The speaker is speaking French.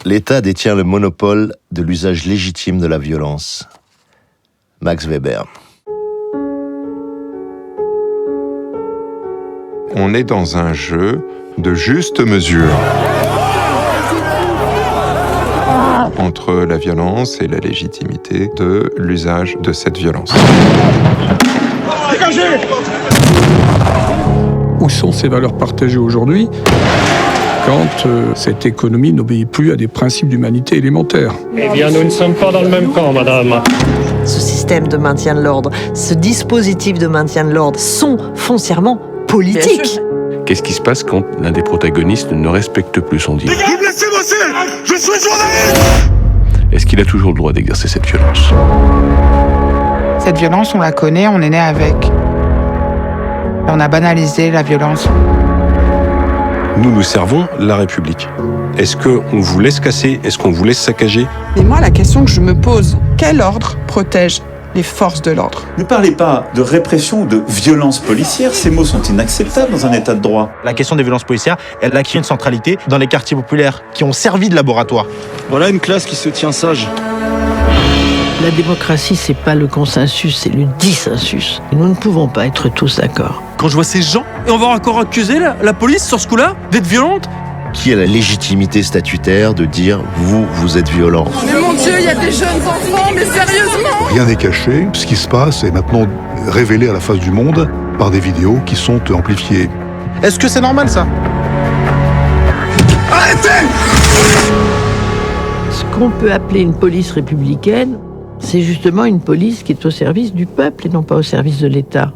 L'État détient le monopole de l'usage légitime de la violence. Max Weber. On est dans un jeu de juste mesure entre la violence et la légitimité de l'usage de cette violence. Dégagez ! Où sont ces valeurs partagées aujourd'hui quand cette économie n'obéit plus à des principes d'humanité élémentaires? Eh bien, nous ne sommes pas dans le même camp, madame. Ce système de maintien de l'ordre, ce dispositif de maintien de l'ordre sont foncièrement politiques. Qu'est-ce qui se passe quand l'un des protagonistes ne respecte plus son deal? Vous me laissez bosser! Je suis journaliste! Est-ce qu'il a toujours le droit d'exercer cette violence? Cette violence, on la connaît, on est né avec. On a banalisé la violence. Nous servons la République. Est-ce qu'on vous laisse casser? Est-ce qu'on vous laisse saccager? Mais moi, la question que je me pose, quel ordre protège les forces de l'ordre? Ne parlez pas de répression ou de violence policière, ces mots sont inacceptables dans un état de droit. La question des violences policières, elle a acquis une centralité dans les quartiers populaires qui ont servi de laboratoire. Voilà une classe qui se tient sage. La démocratie, c'est pas le consensus, c'est le dissensus. Et nous ne pouvons pas être tous d'accord. Quand je vois ces gens, et on va encore accuser la police sur ce coup-là d'être violente? Qui a la légitimité statutaire de dire « vous êtes violent » ? Mais mon Dieu, il y a des jeunes enfants, mais sérieusement! Rien n'est caché. Ce qui se passe est maintenant révélé à la face du monde par des vidéos qui sont amplifiées. Est-ce que c'est normal, ça? Arrêtez! Ce qu'on peut appeler une police républicaine, c'est justement une police qui est au service du peuple et non pas au service de l'État.